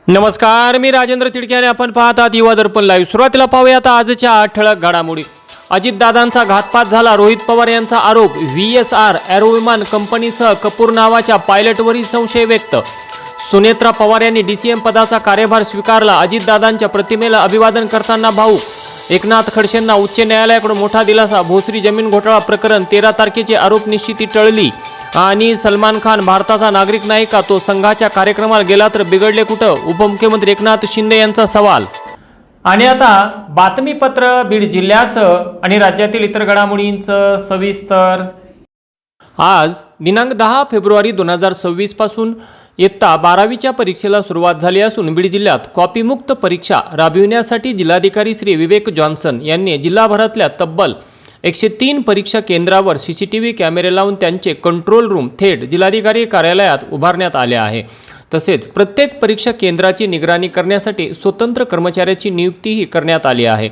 नमस्कार, मी राजेंद्र तिडके आणि आपण पाहत आहात युवा दर्पण लाईव्ह। सुरुवातीला पाहूया आता आजच्या 8 ठळक घडामोडी। अजितदादांचा घातपात झाला, रोहित पवार यांचा आरोप। व्हीएसआर एरो विमान कंपनीसह कपूर नावाच्या पायलटवरही संशय व्यक्त। सुनेत्रा पवार यांनी डीसीएम पदाचा कार्यभार स्वीकारला। अजितदादांच्या प्रतिमेला अभिवादन करताना भाऊक। एकनाथ खडसेंना उच्च न्यायालयाकडून मोठा दिलासा। भोसरी जमीन घोटाळा प्रकरण 13 तारखेची आरोप निश्चिती टळली। आणि सलमान खान भारताचा नागरिक नाही का, तो संघाच्या कार्यक्रमाला गेला तर बिघडले कुठं, उपमुख्यमंत्री एकनाथ शिंदे यांचा सवाल। आणि आता बातमीपत्र बीड जिल्ह्याचं आणि राज्यातील इतर घडामोडींचं सविस्तर। आज दिनांक 10 फेब्रुवारी 2026 पासून इयत्ता 12वीच्या परीक्षेला सुरुवात झाली असून बीड जिल्ह्यात कॉपीमुक्त परीक्षा राबविण्यासाठी जिल्हाधिकारी श्री विवेक जॉन्सन यांनी जिल्हाभरातल्या तब्बल 103 परीक्षा केंद्रावर सीसीटीव्ही कॅमेरे लावून त्यांचे कंट्रोल रूम थेट जिल्हाधिकारी कार्यालयात उभारण्यात आले आहे। तसेच प्रत्येक परीक्षा केंद्राची निगराणी करण्यासाठी स्वतंत्र कर्मचाऱ्याची नियुक्तीही करण्यात आली आहे।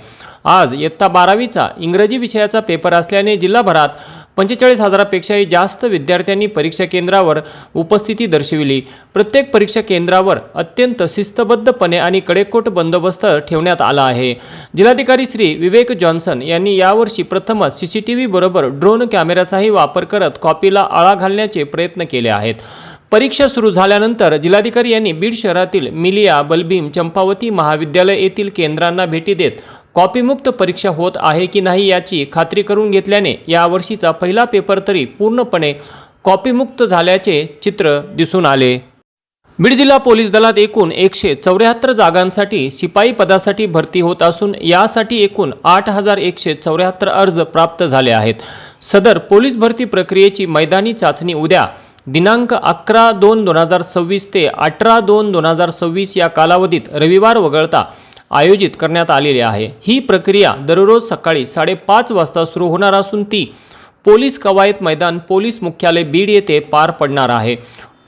आज इयत्ता 12वीचा इंग्रजी विषयाचा पेपर असल्याने जिल्हाभरात 45,000पेक्षाही जास्त विद्यार्थ्यांनी परीक्षा केंद्रावर उपस्थिती दर्शविली। प्रत्येक परीक्षा केंद्रावर अत्यंत शिस्तबद्धपणे आणि कडेकोट बंदोबस्त ठेवण्यात आला आहे। जिल्हाधिकारी श्री विवेक जॉन्सन यांनी यावर्षी प्रथमच सीसीटीव्ही बरोबर ड्रोन कॅमेऱ्याचाही वापर करत कॉपीला आळा घालण्याचे प्रयत्न केले आहेत। परीक्षा सुरू झाल्यानंतर जिल्हाधिकारी यांनी बीड शहरातील मिलिया, बलभीम, चंपावती महाविद्यालय येथील केंद्रांना भेटी देत कॉपीमुक्त परीक्षा होत आहे की नाही याची खात्री करून घेतल्याने यावर्षीचा पहिला पेपर तरी पूर्णपणे कॉपीमुक्त झाल्याचे चित्र दिसून आले। बीड जिल्हा पोलीस दलात एकूण 174 जागांसाठी शिपाई पदासाठी भरती होत असून यासाठी एकूण 8,174 अर्ज प्राप्त झाले आहेत। सदर पोलीस भरती प्रक्रियेची मैदानी चाचणी उद्या दिनांक 11/2/2026 ते 18/2/2026 या कालावधीत रविवार वगळता आयोजित करण्यात आलेली आहे। ही प्रक्रिया दररोज सकाळी 5:30 वाजता सुरू होणार असून ती पोलीस कवायत मैदान, पोलीस मुख्यालय बीड येथे पार पडणार आहे।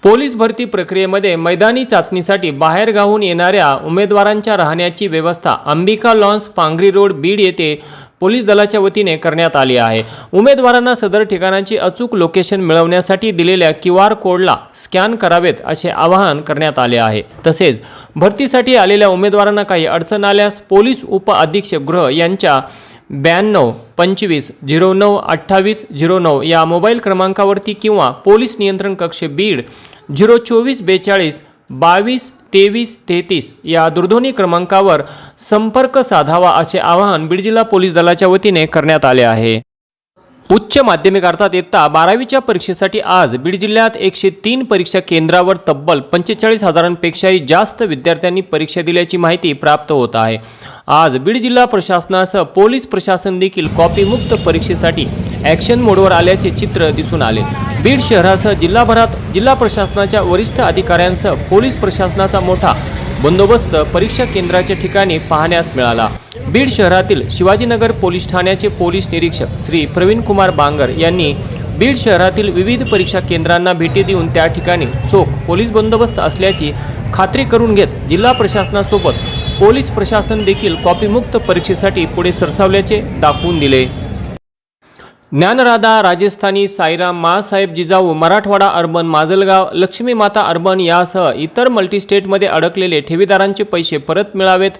पोलीस भरती प्रक्रियेमध्ये मैदानी चाचणीसाठी बाहेरगावून येणाऱ्या उमेदवारांच्या राहण्याची व्यवस्था अंबिका लॉन्स, पांगरी रोड, बीड येथे पोलीस दलाच्या वतीने करण्यात आली आहे। उमेदवारांना सदर ठिकाणाची अचूक लोकेशन मिळवण्यासाठी दिलेल्या QR कोडला स्कॅन करावेत असे आवाहन करण्यात आले आहे। तसेच भरतीसाठी आलेल्या उमेदवारांना काही अडचण आल्यास पोलीस उप अधीक्षक गृह यांच्या 92 25 09 28 09 या मोबाईल क्रमांकावरती किंवा पोलीस नियंत्रण कक्ष बीड 024 42 22 23 33 या दूरध्वनी क्रमांकावर संपर्क साधावा असे आवाहन बीड जिल्हा पोलीस दलाच्या वतीने करण्यात आले आहे। उच्च माध्यमिक अर्थात इयत्ता 12वीच्या परीक्षेसाठी आज बीड जिल्ह्यात 103 परीक्षा केंद्रावर तब्बल 45,000पेक्षाही जास्त विद्यार्थ्यांनी परीक्षा दिल्याची माहिती प्राप्त होत आहे। आज बीड जिल्हा प्रशासनासह पोलीस प्रशासन देखील कॉपीमुक्त परीक्षेसाठी ॲक्शन मोडवर आल्याचे चित्र दिसून आले। बीड शहरासह जिल्हाभरात जिल्हा प्रशासनाच्या वरिष्ठ अधिकाऱ्यांसह पोलीस प्रशासनाचा मोठा बंदोबस्त परीक्षा केंद्राच्या ठिकाणी पाहण्यास मिळाला। बीड शहरातील शिवाजीनगर पोलीस ठाण्याचे पोलीस निरीक्षक श्री प्रवीण कुमार बांगर यांनी बीड शहरातील विविध परीक्षा केंद्रांना भेटी देऊन त्या ठिकाणी चोख पोलीस बंदोबस्त असल्याची खात्री करून घेत जिल्हा प्रशासनासोबत पोलीस प्रशासन देखील कॉपीमुक्त परीक्षेसाठी पुढे सरसावल्याचे दाखवून दिले। ज्ञानराधा, राजस्थानी, साईराम, मासाहेब जिजाऊ, मराठवाडा अर्बन, माजलगाव, लक्ष्मी माता अर्बन यासह इतर मल्टीस्टेटमध्ये अडकलेले ठेवीदारांचे पैसे परत मिळावेत।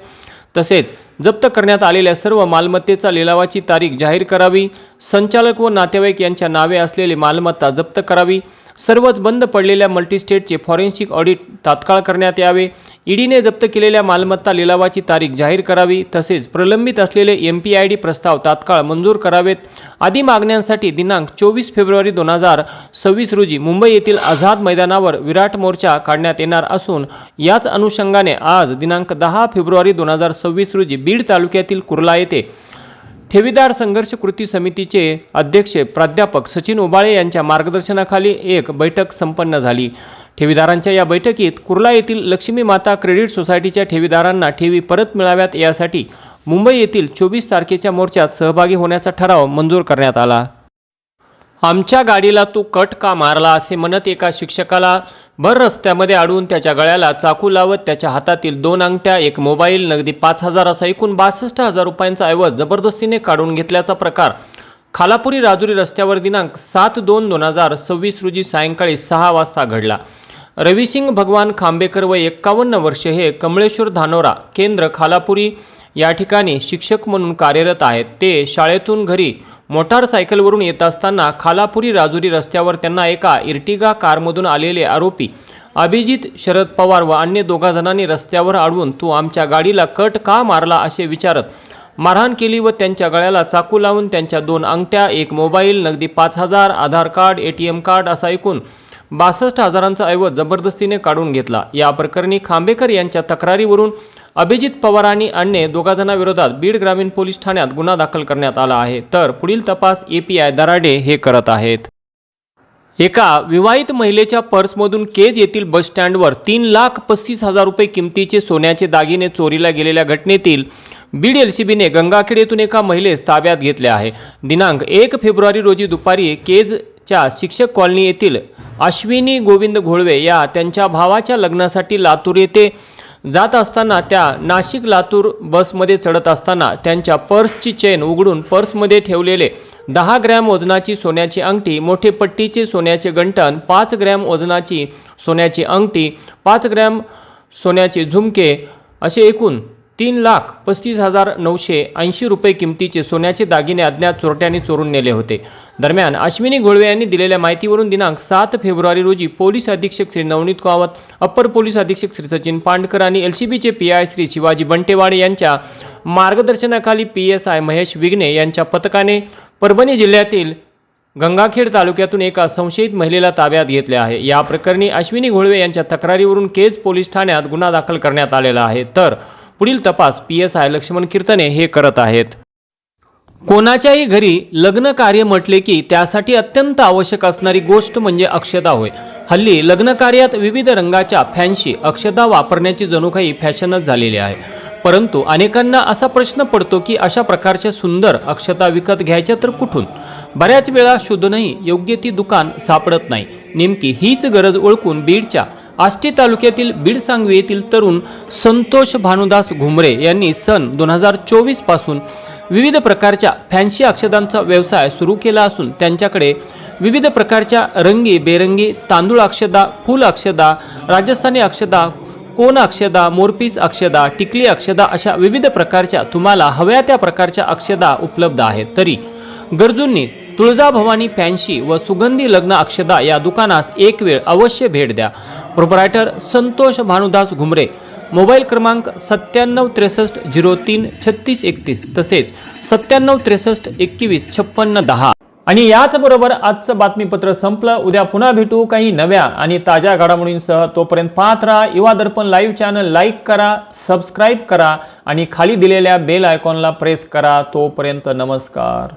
तसेच जप्त करण्यात आलेल्या सर्व मालमत्तेचा लिलावाची तारीख जाहीर करावी। संचालक व नातेवाईक यांच्या नावे असलेली मालमत्ता जप्त करावी। सर्वच बंद पडलेल्या मल्टीस्टेटचे फॉरेन्सिक ऑडिट तात्काळ करण्यात यावे। ईडीने जप्त केलेल्या मालमत्ता लिलावाची तारीख जाहीर करावी। तसेच प्रलंबित असलेले MPID प्रस्ताव तात्काळ मंजूर करावेत। आदी मागण्यांसाठी दिनांक 24 फेब्रुवारी 2026 रोजी मुंबई येथील आझाद मैदानावर विराट मोर्चा काढण्यात येणार असून याच अनुषंगाने आज दिनांक 10 फेब्रुवारी 2026 रोजी बीड तालुक्यातील कुर्ला येथे ठेवीदार संघर्ष कृती समितीचे अध्यक्ष प्राध्यापक सचिन उबाळे यांच्या मार्गदर्शनाखाली एक बैठक संपन्न झाली। ठेवीदारांच्या या बैठकीत कुर्ला येथील लक्ष्मी माता क्रेडिट सोसायटीच्या ठेवीदारांना ठेवी परत मिळाव्यात यासाठी मुंबई येथील 24 तारखेच्या मोर्चात सहभागी होण्याचा ठराव मंजूर करण्यात आला। आमच्या गाडीला तू कट का मारला असे म्हणत एका शिक्षकाला भर रस्त्यामध्ये अडवून त्याच्या गळ्याला चाकू लावत त्याच्या हातातील 2 अंगठ्या, एक मोबाईल, नगदी 5,000 असा एकूण 62,000 रुपयांचा ऐवज जबरदस्तीने काढून घेतल्याचा प्रकार खालापुरी राजुरी रस्त्यावर दिनांक 7/2/2026 रोजी सायंकाळी 6 वाजता घडला। रविसिंग भगवान खांबेकर व 51 वर्ष हे कमळेश्वर धानोरा केंद्र खालापुरी या ठिकाणी शिक्षक म्हणून कार्यरत आहेत। ते शाळेतून घरी मोटारसायकलवरून येत असताना खालापुरी राजुरी रस्त्यावर त्यांना एका इर्टिगा कारमधून आलेले आरोपी अभिजित शरद पवार व अन्य 2 जणांनी रस्त्यावर अडवून तू आमच्या गाडीला कट का मारला असे विचारत मारहाण केली व त्यांच्या गळ्याला चाकू लावून त्यांच्या 2 अंगठ्या, 1 मोबाईल, नगदी 5,000, आधार कार्ड, ATM कार्ड असा एकूण 62,000चा ऐवज जबरदस्तीने काढून घेतला। या प्रकरणी खांबेकर यांच्या तक्रारीवरून अभिजित पवार आणि अन्य 2 जणांविरोधात बीड ग्रामीण पोलीस ठाण्यात गुन्हा दाखल करण्यात आला आहे। तर पुढील तपास API दराडे हे करत आहेत। एका विवाहित महिलेच्या पर्समधून केज येथील बस स्टँडवर 3,35,000 रुपये किमतीचे सोन्याचे दागिने चोरीला गेलेल्या घटनेतील बीड LCBने गंगाखेड येथून एका महिलेस ताब्यात घेतले आहे। दिनांक 1 फेब्रुवारी रोजी दुपारी केजच्या शिक्षक कॉलनी येथील अश्विनी गोविंद घोळवे या त्यांच्या भावाच्या लग्नासाठी लातूर येथे जात असताना त्या नाशिक लातूर बसमध्ये चढत असताना त्यांच्या पर्सची चेन उघडून पर्समध्ये ठेवलेले 10 ग्रॅम वजनाची सोन्याची अंगठी, मोठे पट्टीचे सोन्याचे गंठण, 5 ग्रॅम वजनाची सोन्याची अंगठी, 5 ग्रॅम सोन्याचे झुमके असे एकूण 3,35,980 रुपये किमतीचे सोन्याचे दागिने अज्ञात चोरट्यांनी चोरून नेले होते। दरम्यान अश्विनी घोळवे यांनी दिलेल्या माहितीवरून दिनांक 7 फेब्रुवारी रोजी पोलीस अधीक्षक श्री नवनीत कावत, अप्पर पोलीस अधीक्षक श्री सचिन पांडकर आणि LCBचे PI श्री शिवाजी बंटेवाडे यांच्या मार्गदर्शनाखाली PSI महेश विघ्ने यांच्या पथकाने परभणी जिल्ह्यातील गंगाखेड तालुक्यातून एका संशयित महिलेला ताब्यात घेतले आहे। या प्रकरणी अश्विनी घोळवे यांच्या तक्रारीवरून केज पोलीस ठाण्यात गुन्हा दाखल करण्यात आलेला आहे। तर पुढील तपास PSI लक्ष्मण कीर्तने हे करत आहेत। कोणाच्याही घरी लग्न कार्य म्हटले की त्यासाठी अत्यंत आवश्यक असणारी गोष्ट म्हणजे अक्षता होय। हल्ली लग्न कार्यात विविध रंगाच्या फॅन्सी अक्षता वापरण्याची जणू काही फॅशनच झालेली आहे। परंतु अनेकांना असा प्रश्न पडतो की अशा प्रकारच्या सुंदर अक्षता विकत घ्यायच्या तर कुठून? बऱ्याच वेळा शोधूनही योग्य ती दुकान सापडत नाही। नेमकी हीच गरज ओळखून बीडच्या आष्टी तालुक्यातील बीड सांगवी येथील तरुण संतोष भानुदास घुमरे यांनी सन 2024 पासून विविध प्रकारच्या फॅन्सी अक्षतांचा व्यवसाय सुरू केला असून त्यांच्याकडे विविध प्रकारच्या रंगी बेरंगी तांदूळ अक्षता, फूल अक्षता, राजस्थानी अक्षता, कोन अक्षता, मोरपीस अक्षता, टिकली अक्षता अशा विविध प्रकारच्या तुम्हाला हव्या त्या प्रकारच्या अक्षता उपलब्ध आहेत। तरी गरजूंनी तुळजाभवानी फॅन्सी व सुगंधी लग्न अक्षता या दुकानास एक वेळ अवश्य भेट द्या। प्रोप्रायटर संतोष भानुदास घुमरे, मोबाईल क्रमांक 9763033631 तसेच 9763215610। आणि याचबरोबर आजचं बातमीपत्र संपलं। उद्या पुन्हा भेटू काही नव्या आणि ताज्या घडामोडींसह। तोपर्यंत पाहत राहा युवा दर्पण लाईव्ह चॅनल, लाईक करा, सबस्क्राईब करा आणि खाली दिलेल्या बेल आयकॉनला प्रेस करा। तोपर्यंत नमस्कार।